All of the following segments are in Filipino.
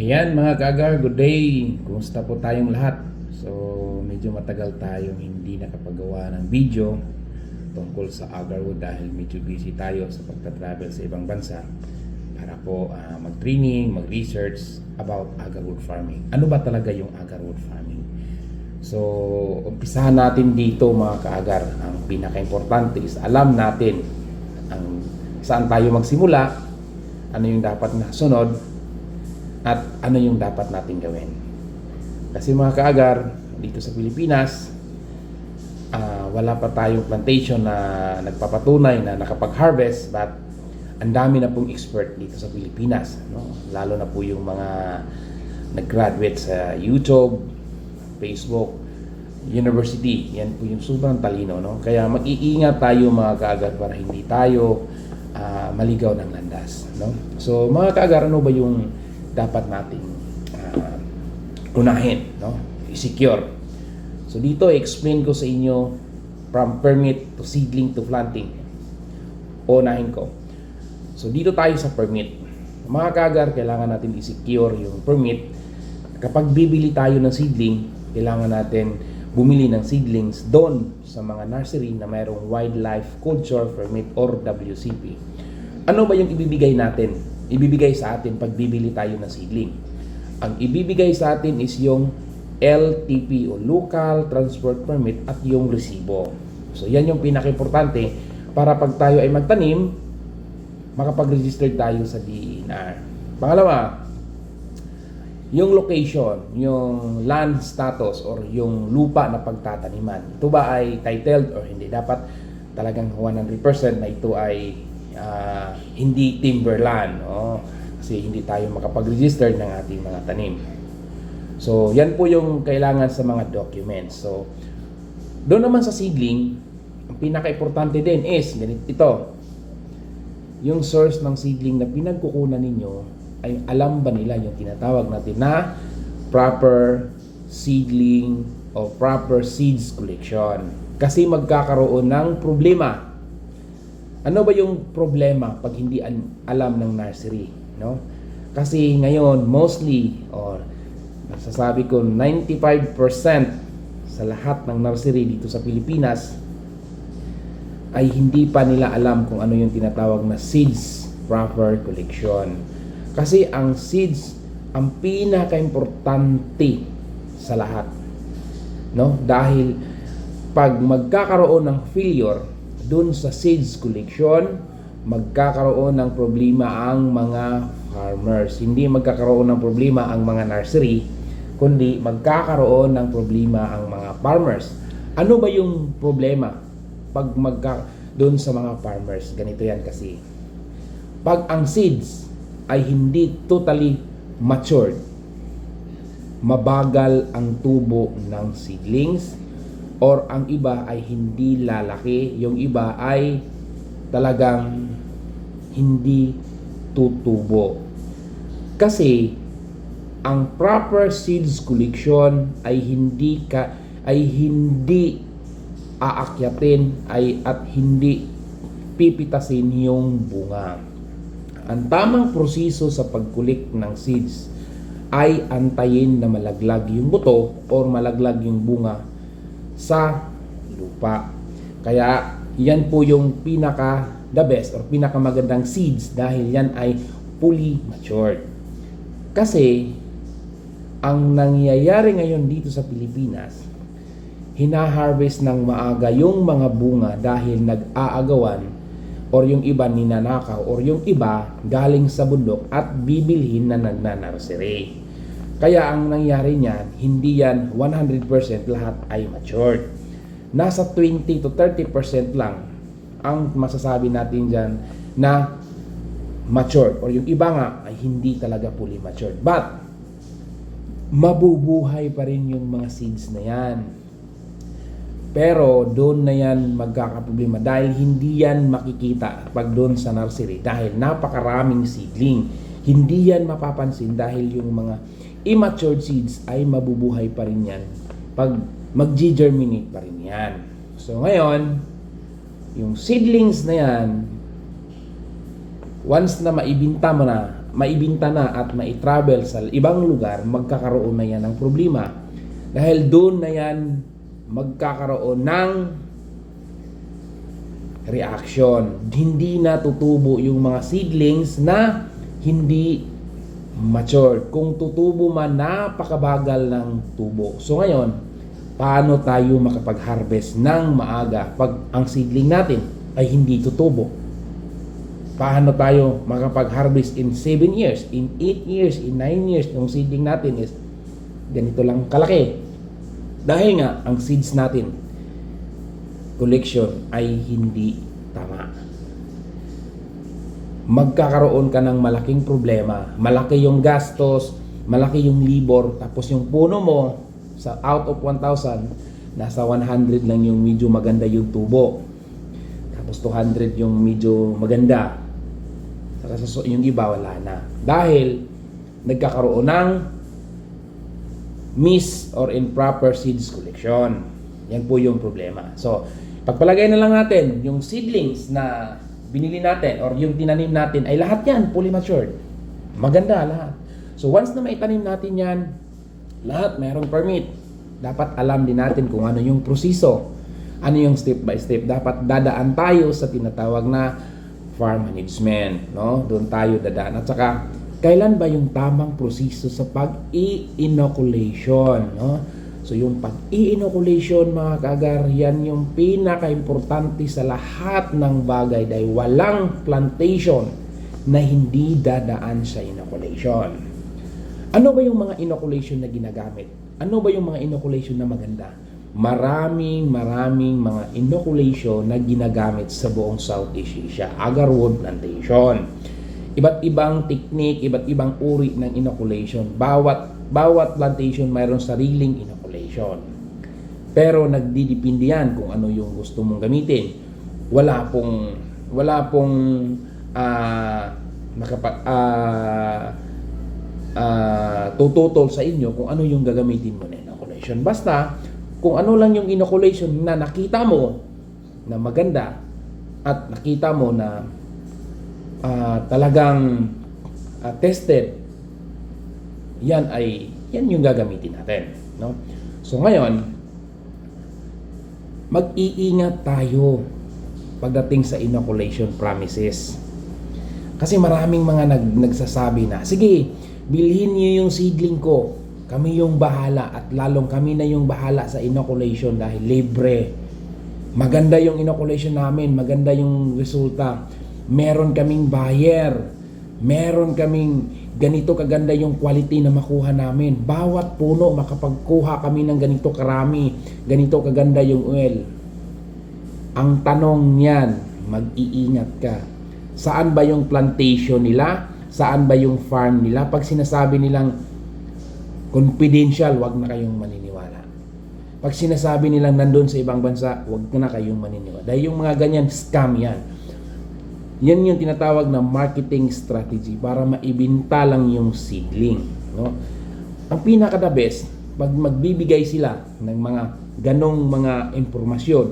Ayan mga kaagar, good day! Kumusta po tayong lahat? So, medyo matagal tayong hindi nakapagawa ng video tungkol sa agarwood dahil medyo busy tayo sa pagta-travel sa ibang bansa para po mag-training, mag-research about agarwood farming. Ano ba talaga yung agarwood farming? So, umpisahan natin dito mga kaagar. Ang pinaka-importante is alam natin ang saan tayo magsimula, ano yung dapat na sunod, at ano yung dapat natin gawin. Kasi mga kaagar, dito sa Pilipinas, wala pa tayong plantation na nagpapatunay na nakapag-harvest, but ang dami na pong expert dito sa Pilipinas, no? Lalo na po yung mga nag-graduate sa YouTube, Facebook, university. Yan po yung sobrang talino, no? Kaya mag-iingat tayo mga kaagar para hindi tayo maligaw ng landas, no? So mga kaagar, ano ba yung dapat nating unahin, no? I-secure. So dito i-explain ko sa inyo from permit to seedling to planting. Unahin ko. So dito tayo sa permit. Mga kaagar, kailangan natin i-secure yung permit. Kapag bibili tayo ng seedling, kailangan natin bumili ng seedlings doon sa mga nursery na mayroong Wildlife Culture Permit or WCP. Ano ba yung ibibigay natin? Ibibigay sa atin pag bibili tayo ng seedling. Ang ibibigay sa atin is yung LTP o Local Transport Permit at yung resibo. So yan yung pinaka-importante para pag tayo ay magtanim, makapag-register tayo sa DENR. Pangalawa, yung location, yung land status or yung lupa na pagtataniman. Ito ba ay titled or hindi? Dapat talagang 100% na ito ay hindi timberland, no? Kasi hindi tayo makapag-register ng ating mga tanim. So yan po yung kailangan sa mga documents. So doon naman sa seedling, ang pinaka-importante din is ganito ito. Yung source ng seedling na pinagkukunan ninyo ay alam ba nila yung tinatawag natin na proper seedling o proper seeds collection. Kasi magkakaroon ng problema. Ano ba yung problema pag hindi alam ng nursery, no? Kasi ngayon mostly or masasabi ko 95% sa lahat ng nursery dito sa Pilipinas ay hindi pa nila alam kung ano yung tinatawag na seeds proper collection. Kasi ang seeds ang pinaka-importante sa lahat, no? Dahil pag magkakaroon ng failure dun sa seeds collection, magkakaroon ng problema ang mga farmers. Hindi magkakaroon ng problema ang mga nursery, kundi magkakaroon ng problema ang mga farmers. Ano ba yung problema pag dun sa mga farmers? Ganito yan kasi. Pag ang seeds ay hindi totally matured, mabagal ang tubo ng seedlings, or ang iba ay hindi lalaki, yung iba ay talagang hindi tutubo. Kasi ang proper seeds collection ay hindi aakyatin at hindi pipitasin yung bunga. Ang tamang proseso sa pag-collect ng seeds ay antayin na malaglag yung buto or malaglag yung bunga sa lupa. Kaya yan po yung pinaka the best or pinakamagandang seeds dahil yan ay fully matured. Kasi ang nangyayari ngayon dito sa Pilipinas, hina-harvest ng maaga yung mga bunga dahil nag-aagawan or yung iba ninanakaw or yung iba galing sa bundok at bibilhin na nagna-nursery. Kaya ang nangyari niyan, hindi yan 100% lahat ay matured. Nasa 20 to 30% lang ang masasabi natin dyan na matured. Or yung iba nga ay hindi talaga fully matured. But, mabubuhay pa rin yung mga seeds na yan. Pero doon na yan magkakaproblema dahil hindi yan makikita pag doon sa nursery dahil napakaraming seedling. Hindi yan mapapansin dahil yung mga immature seeds ay mabubuhay pa rin yan pag mag-germinate pa rin yan. So ngayon, yung seedlings na yan, once na maibinta mo na maibinta na at maitravel sa ibang lugar, magkakaroon na yan ng problema. Dahil doon na yan magkakaroon ng reaction. Hindi na tutubo yung mga seedlings na hindi matured. Kung tutubo man, napakabagal ng tubo. So ngayon, paano tayo makapag-harvest ng maaga pag ang seedling natin ay hindi tutubo? Paano tayo makapag-harvest in 7 years, in 8 years, in 9 years, yung seedling natin is ganito lang kalaki? Dahil nga, ang seeds natin, collection ay hindi tama. Magkakaroon ka ng malaking problema. Malaki yung gastos, malaki yung labor, tapos yung puno mo, sa out of 1,000, nasa 100 lang yung medyo maganda yung tubo. Tapos 200 yung medyo maganda. Saka yung iba wala na. Dahil nagkakaroon ng miss or improper seeds collection. Yan po yung problema. So, pagpalagay na lang natin yung seedlings na binili natin or yung tinanim natin ay lahat yan fully matured. Maganda lahat. So, once na maitanim natin yan, lahat mayroong permit. Dapat alam din natin kung ano yung proseso. Ano yung step by step. Dapat dadaan tayo sa tinatawag na farm management, no? Doon tayo dadaan. At saka, kailan ba yung tamang proseso sa pag-i-inoculation, no? So, yung pag-i-inoculation, mga kaagar, yan yung pinaka-importante sa lahat ng bagay dahil walang plantation na hindi dadaan sa inoculation. Ano ba yung mga inoculation na ginagamit? Ano ba yung mga inoculation na maganda? Maraming mga inoculation na ginagamit sa buong Southeast Asia. Agarwood plantation. Iba't ibang technique, iba't ibang uri ng inoculation. Bawat plantation mayroong sariling inoculation. Pero nagdidepende yan kung ano yung gusto mong gamitin. Wala pong tututol sa inyo kung ano yung gagamitin mo na inoculation. Basta kung ano lang yung inoculation na nakita mo na maganda at nakita mo na talagang tested, yan yung gagamitin natin, no? So ngayon, mag-iingat tayo pagdating sa inoculation promises. Kasi maraming mga nagsasabi na, sige, bilhin niyo yung seedling ko. Kami yung bahala at lalong kami na yung bahala sa inoculation dahil libre. Maganda yung inoculation namin, maganda yung resulta. Meron kaming buyer. Meron kaming ganito kaganda yung quality na makuha namin. Bawat puno makapagkuha kami ng ganito karami, ganito kaganda yung oil. Ang tanong niyan, mag-iingat ka. Saan ba yung plantation nila? Saan ba yung farm nila? Pag sinasabi nilang confidential, wag na kayong maniniwala. Pag sinasabi nilang nandun sa ibang bansa, wag na kayong maniniwala. Dahil yung mga ganyan, scam yan. Yan yung tinatawag na marketing strategy para maibinta lang yung seedling, no? Ang pinaka-the best, pag magbibigay sila ng mga ganong mga impormasyon,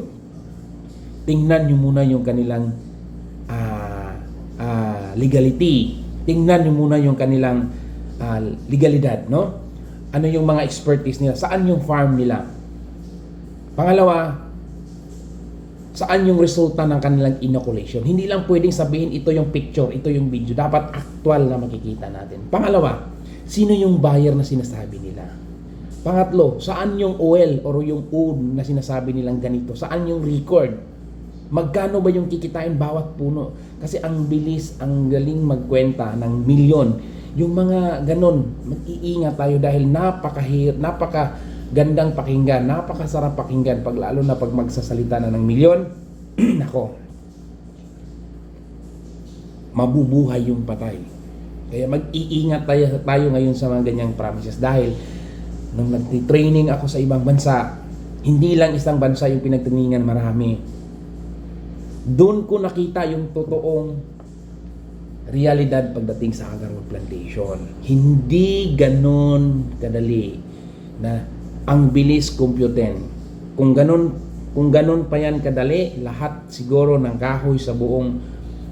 tingnan nyo muna yung kanilang legality. Tingnan nyo muna yung kanilang legalidad, no? Ano yung mga expertise nila? Saan yung farm nila? Pangalawa, saan yung resulta ng kanilang inoculation? Hindi lang pwedeng sabihin ito yung picture, ito yung video. Dapat actual na makikita natin. Pangalawa, sino yung buyer na sinasabi nila? Pangatlo, saan yung oil or yung wood na sinasabi nilang ganito? Saan yung record? Magkano ba yung kikitain bawat puno? Kasi ang bilis, ang galing magkwenta ng milyon. Yung mga ganon, mag-iingat tayo dahil napaka gandang pakinggan, napakasarap pakinggan pag lalo na pag magsasalita na ng milyon. Nako, mabubuhay yung patay. Kaya mag-iingat tayo ngayon sa mga ganyang promises dahil nung nag-training ako sa ibang bansa, hindi lang isang bansa yung pinagtrainingan, marami. Doon ko nakita yung totoong realidad pagdating sa agarwood plantation. Hindi ganon kadali na ang bilis computin. Kung ganon pa yan kadali, lahat siguro ng kahoy sa buong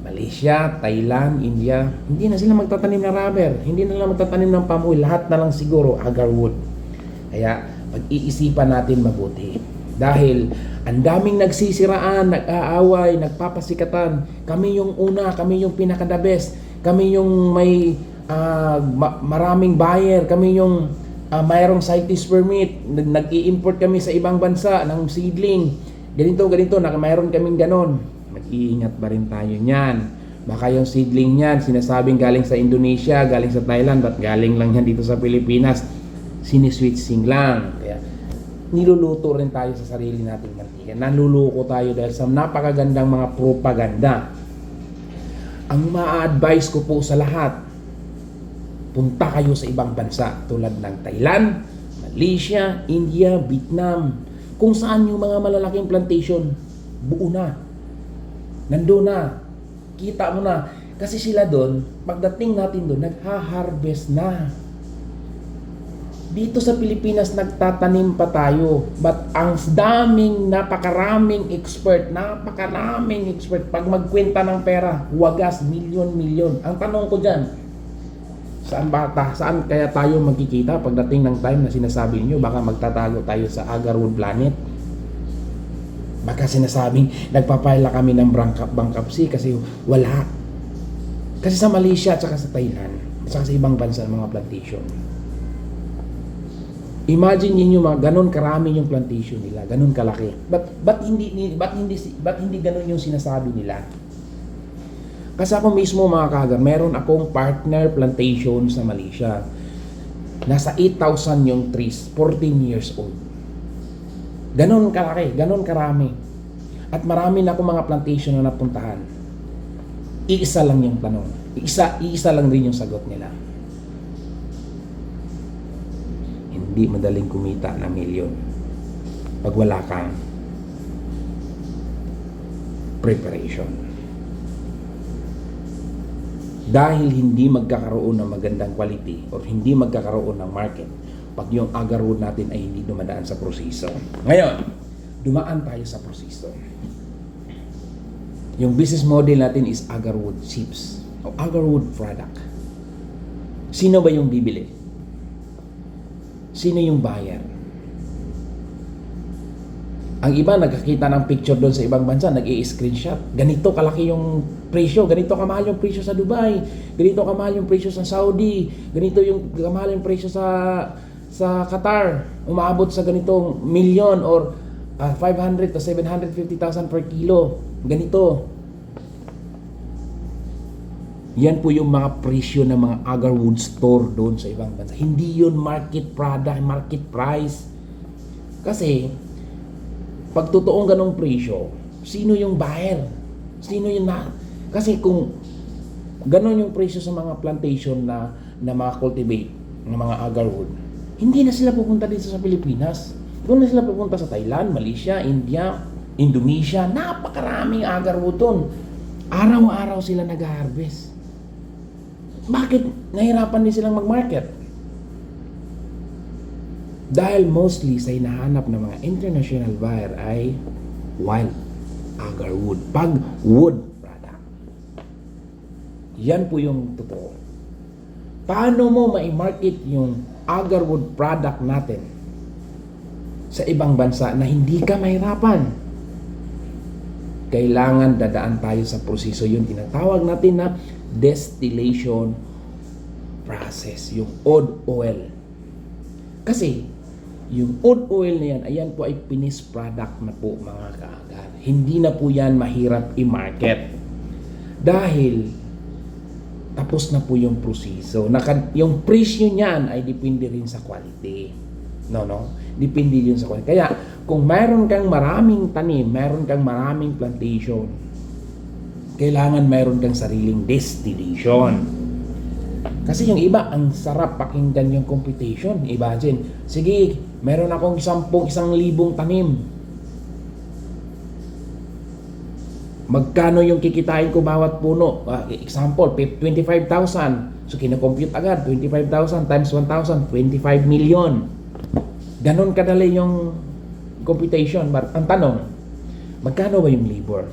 Malaysia, Thailand, India, hindi na sila magtatanim ng rubber, hindi na lang magtatanim ng palm oil, lahat na lang siguro agarwood. Kaya pag-iisipan natin mabuti. Dahil ang daming nagsisiraan, nag-aaway, nagpapasikatan. Kami yung una, kami yung pinaka-the best. Kami yung may maraming buyer, kami yung mayroong CITES permit. Nag-i-import kami sa ibang bansa ng seedling. Ganito, mayroon kaming ganon. Mag-iingat ba rin tayo niyan? Baka yung seedling niyan, sinasabing galing sa Indonesia, galing sa Thailand, at galing lang yan dito sa Pilipinas. Siniswitching lang. Kaya niluluto rin tayo sa sarili nating mantika. Naluluko tayo dahil sa napakagandang mga propaganda. Ang ma-advise ko po sa lahat, punta kayo sa ibang bansa tulad ng Thailand, Malaysia, India, Vietnam, kung saan yung mga malalaking plantation, buo na. Nandun na. Kita mo na. Kasi sila doon, pagdating natin doon, nagha-harvest na. Dito sa Pilipinas, nagtatanim pa tayo. But ang napakaraming expert. Pag magkwenta ng pera, wagas, milyon. Ang tanong ko dyan, saan kaya tayo magkikita pagdating ng time na sinasabi niyo baka magtatago tayo sa Agarwood Planet? Baka sinasabing nagpapaila kami ng bankruptcy kasi wala. Kasi sa Malaysia at saka sa Thailand at saka sa ibang bansa mga plantation. Imagine niyo ganon karami yung plantation nila, ganon kalaki. Ba't hindi ganon yung sinasabi nila? Kasi ako mismo mga kagar, meron akong partner plantation sa Malaysia. Nasa 8,000 yung trees, 14 years old. Ganon kalaki, ganon karami. At marami na akong mga plantation na napuntahan. Iisa lang yung tanong. Iisa lang rin yung sagot nila. Hindi madaling kumita ng milyon pag wala kang preparation. Dahil hindi magkakaroon ng magandang quality or hindi magkakaroon ng market pag yung agarwood natin ay hindi dumadaan sa proseso. Ngayon, dumaan tayo sa proseso. Yung business model natin is agarwood chips o agarwood product. Sino ba yung bibili? Sino yung buyer? Ang iba nagkakita ng picture doon sa ibang bansa, nag-i-screenshot. Ganito kalaki yung presyo, ganito kamahal yung presyo sa Dubai, ganito kamahal yung presyo sa Saudi, ganito yung kamahal yung presyo sa Qatar, umaabot sa ganitong milyon or 500 to 750,000 per kilo. Ganito. Yan po yung mga presyo ng mga agarwood store doon sa ibang bansa. Hindi yun market product, market price. Kasi pag totoong ganong presyo, sino yung buyer? Sino yung Kasi kung ganon yung presyo sa mga plantation na mga cultivate ng mga agarwood, hindi na sila pupunta dito sa Pilipinas. Doon na sila pupunta sa Thailand, Malaysia, India, Indonesia. Napakaraming agarwood doon. Araw-araw sila nag-harvest. Bakit nahirapan din silang mag-market? Dahil mostly sa hinahanap ng mga international buyer ay wild agarwood. Pag wood product. Yan po yung totoo. Paano mo ma-market yung agarwood product natin sa ibang bansa na hindi ka mahirapan? Kailangan dadaan tayo sa proseso. Yung tinatawag natin na distillation process, yung oud oil. Kasi yung oud oil na yan, ayan po ay finished product na po mga kaagar. Hindi na po yan mahirap i-market dahil tapos na po yung proseso. Yung presyo niyan ay depende rin sa quality. No? Depende rin sa quality. Kaya kung mayroon kang maraming tanim, mayroon kang maraming plantation, kailangan mayroon kang sariling destination. Kasi yung iba, ang sarap pakinggan yung computation. Imagine, sige, meron akong 1,000 tanim. Magkano yung kikitain ko bawat puno? Example, 25,000. So, kinakompute agad, 25,000 times 1,000, 25 million. Ganon kadali yung computation. But ang tanong, magkano ba yung labor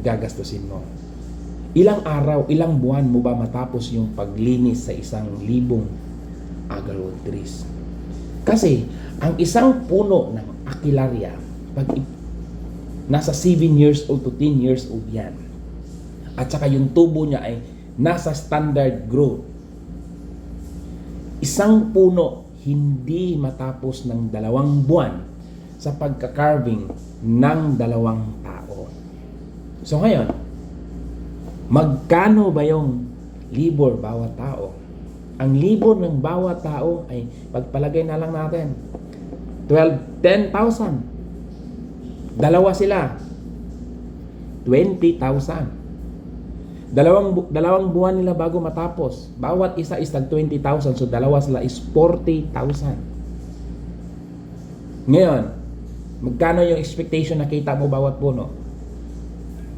gagastusin mo? Ilang araw, ilang buwan mo ba matapos yung paglinis sa 1,000 agarwood trees? Kasi, ang isang puno ng Aquilaria, pag nasa 7 years old to 10 years old yan, at saka yung tubo niya ay nasa standard growth, isang puno hindi matapos ng 2 buwan sa pagka-carving ng 2 tao. So ngayon, magkano ba yung libor bawat tao? Ang libor ng bawat tao ay pagpalagay na lang natin 10,000. Dalawa sila, 20,000. Dalawang buwan nila bago matapos. Bawat isa is tag 20,000. So dalawa sila is 40,000. Ngayon, magkano yung expectation na kita mo bawat puno?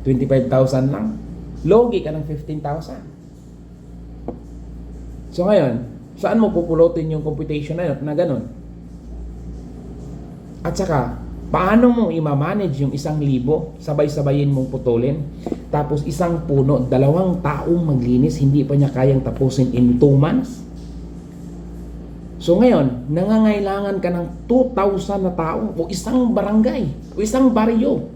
25,000 lang. Logi ka ng 15,000. So ngayon, saan mo pupulotin yung computation na ganun? At saka, paano mo i-manage yung 1,000? Sabay-sabayin mong putulin. Tapos isang puno, 2 taong maglinis, hindi pa niya kayang tapusin in 2 months. So ngayon, nangangailangan ka ng 2,000 na tao o isang barangay o isang baryo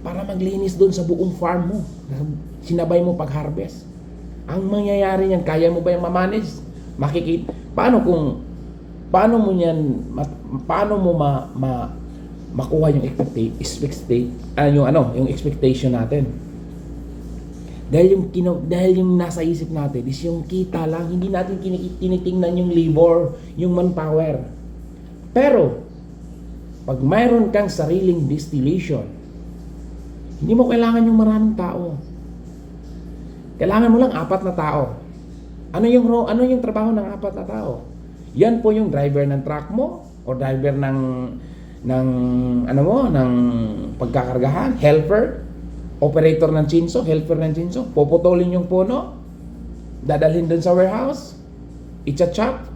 para maglinis doon sa buong farm mo. Sinabay mo pag-harvest. Ang mangyayari niyan, kaya mo ba yung ma-manage? Makikita, paano mo makuha yung yung expectation natin. Dahil yung nasa isip natin is yung kita lang, hindi natin tinitingnan yung labor, yung manpower. Pero pag mayroon kang sariling distillation, hindi mo kailangan yung maraming tao. Kailangan mo lang 4 na tao. Ano yung trabaho ng 4 na tao? Yan po yung driver ng truck mo o driver ng pagkakargahan, helper, operator ng chinso, helper ng chinso, poputulin yung puno, dadalhin dun sa warehouse, i-chop,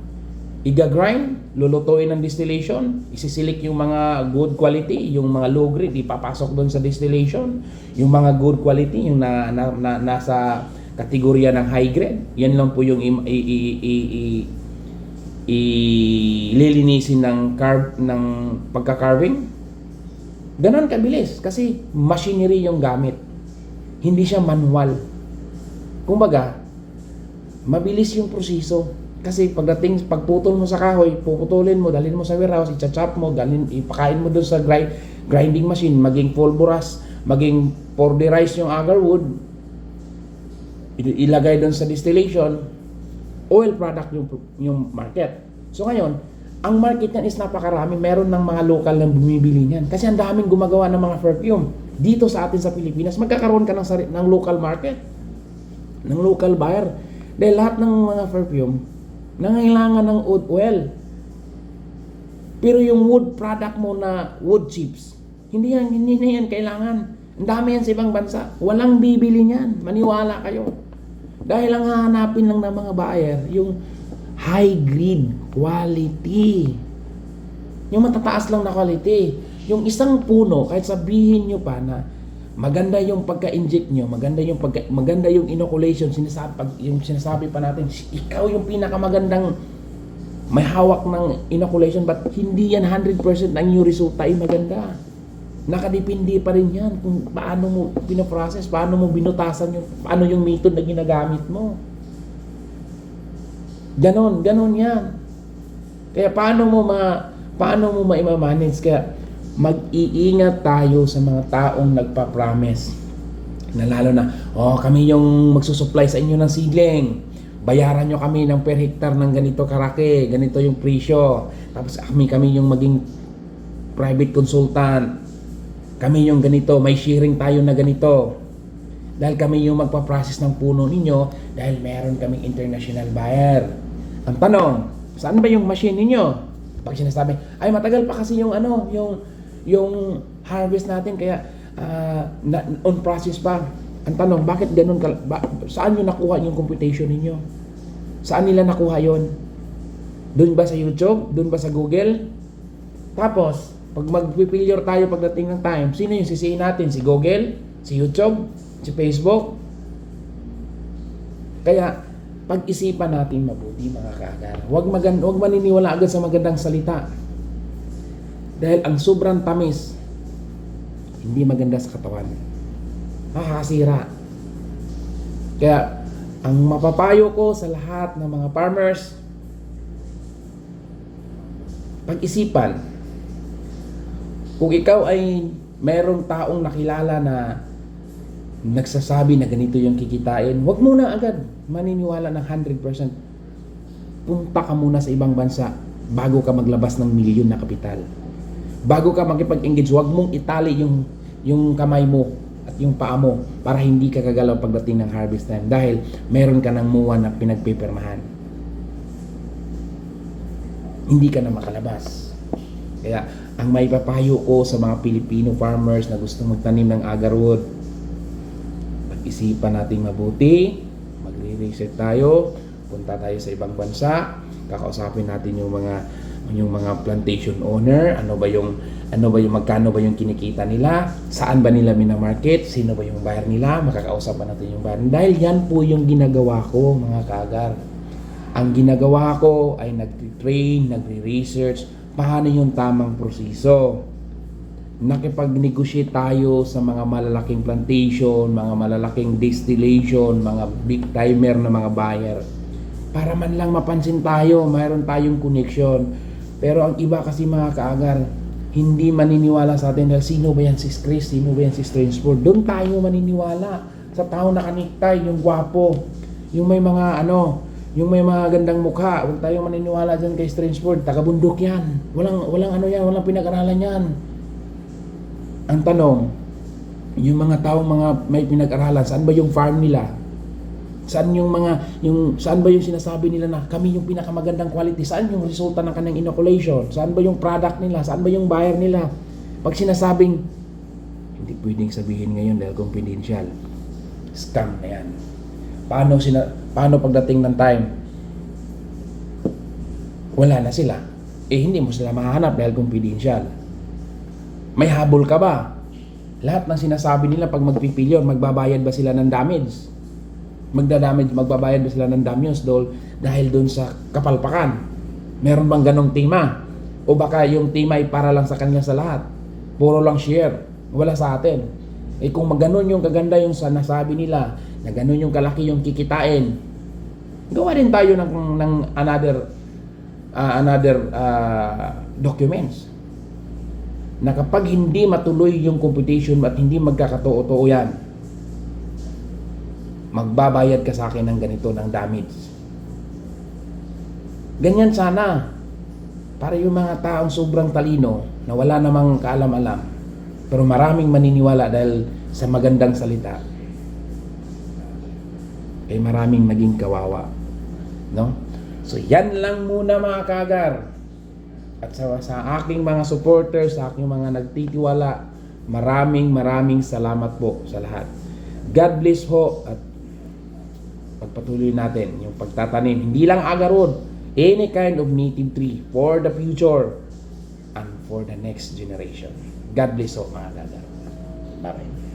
iga-grind, lulutuin ng distillation, isisilik yung mga good quality, yung mga low grade, ipapasok dun sa distillation, yung mga good quality, yung nasa kategorya ng high grade, yan lang po yung ililinisin ng pagka-carving. Ganon kabilis kasi machinery yung gamit. Hindi siya manual. Kumbaga, mabilis yung proseso. Kasi pagputol mo sa kahoy, puputulin mo, dalhin mo sa warehouse, i-chop mo, ipakain mo doon sa grinding machine, maging pulverized, maging powderized yung agarwood, ilagay doon sa distillation, oil product yung market. So ngayon, ang market niyan is napakarami. Meron ng mga local na bumibili niyan. Kasi ang daming gumagawa ng mga perfume. Dito sa atin sa Pilipinas, magkakaroon ka ng local market. Ng local buyer. Dahil lahat ng mga perfume, nangailangan ng wood oil. Pero yung wood product mo na wood chips, hindi na yan kailangan. Ang dami yan sa ibang bansa. Walang bibili niyan. Maniwala kayo. Dahil ang hahanapin lang ng mga buyer, yung high grade quality. Yung matataas lang na quality. Yung isang puno, kahit sabihin nyo pa na maganda yung pagka-inject nyo, maganda yung inoculation, sinasabi pa natin, ikaw yung pinakamagandang may hawak ng inoculation, but hindi yan 100% ang yung resulta ay maganda. Nakadepende pa rin yan kung paano mo pinoprocess, paano mo binutasan paano yung method na ginagamit mo. Ganon yan. Kaya paano mo ma-manage? Kaya mag-iingat tayo sa mga taong nagpa-promise. Na lalo na, kami yung magsusupply sa inyo ng seedling. Bayaran nyo kami ng per hectare ng ganito karaki, ganito yung presyo. Tapos kami yung maging private consultant. Kami yung ganito, may sharing tayo na ganito. Dahil kami yung magpa-process ng puno ninyo, dahil meron kaming international buyer. Ang tanong, saan ba yung machine ninyo? Pag sinasabi, ay matagal pa kasi yung harvest natin, kaya on process pa. Ang tanong, bakit ganun saan nyo nakuha yung computation ninyo? Saan nila nakuha yon? Doon ba sa YouTube? Doon ba sa Google? Tapos, pag mag-failure tayo pagdating ng time, sino yung sisihin natin? Si Google? Si YouTube? Si Facebook? Kaya, pag-isipan natin mabuti mga kaagar. Huwag maniniwala agad sa magandang salita. Dahil ang sobrang tamis, hindi maganda sa katawan. Makakasira. Kaya, ang mapapayo ko sa lahat ng mga farmers, pag-isipan. Kung ikaw ay merong taong nakilala na nagsasabi na ganito yung kikitain, huwag muna agad maniniwala ng 100%. Punta ka muna sa ibang bansa bago ka maglabas ng milyon na kapital. Bago ka makipag-engage, huwag mong itali yung kamay mo at yung paa mo para hindi ka kagalaw pagdating ng harvest time dahil meron ka ng MUA na pinagpipirmahan. Hindi ka na makalabas. Kaya ang may papayo ko sa mga Filipino farmers na gusto magtanim ng agarwood, pag-isipan natin mabuti, magre-research tayo, punta tayo sa ibang bansa, kakausapin natin yung mga plantation owner, magkano ba yung kinikita nila, saan ba nila mina-market, sino ba yung buyer nila, makakausapan natin yung buyer. Dahil yan po yung ginagawa ko mga kaagar. Ang ginagawa ko ay nag-train, nagre-research, paano yung tamang proseso. Nakipag-negotiate tayo sa mga malalaking plantation, mga malalaking distillation, mga big timer na mga buyer. Para man lang mapansin tayo, mayroon tayong connection. Pero ang iba kasi mga kaagar, hindi maniniwala sa atin dahil sino ba yan si Chris, sino ba yan si Strangeford. Doon tayo maniniwala sa tao na kaniktay, yung gwapo, yung may mga yung may mga gandang mukha. Huwag tayong maniniwala dyan kay Strangeford. Taga-bundok yan. Walang pinag-aralan yan. Ang tanong, yung mga taong may pinag-aralan, saan ba yung farm nila? Saan ba yung sinasabi nila na kami yung pinakamagandang quality? Saan yung resulta ng kanilang inoculation? Saan ba yung product nila? Saan ba yung buyer nila? Pag sinasabing, hindi pwedeng sabihin ngayon dahil confidential. Scam na yan. Paano pagdating ng time? Wala na sila. Hindi mo sila mahanap dahil confidential. May habol ka ba? Lahat ng sinasabi nila pag magpipilyon, magbabayad ba sila ng damage? Magbabayad ba sila ng damage dahil doon sa kapalpakan? Meron bang ganong tema? O baka yung tema ay para lang sa kanila sa lahat? Puro lang share. Wala sa atin. Kung maganon yung kaganda yung nasabi nila, na ganon yung kalaki yung kikitain, gawa din tayo ng another documents na kapag hindi matuloy yung competition at hindi magkakatoo-too yan, magbabayad ka sa akin ng ganito ng damage. Ganyan sana para yung mga taong sobrang talino na wala namang kaalam-alam pero maraming maniniwala dahil sa magandang salita ay maraming naging kawawa, no? So yan lang muna mga kaagar. At sa aking mga supporters, sa aking mga nagtitiwala, maraming salamat po sa lahat. God bless ho at pagpatuloy natin yung pagtatanim. Hindi lang agarwood, any kind of native tree for the future and for the next generation. God bless ho mga kaagar. Bye-bye.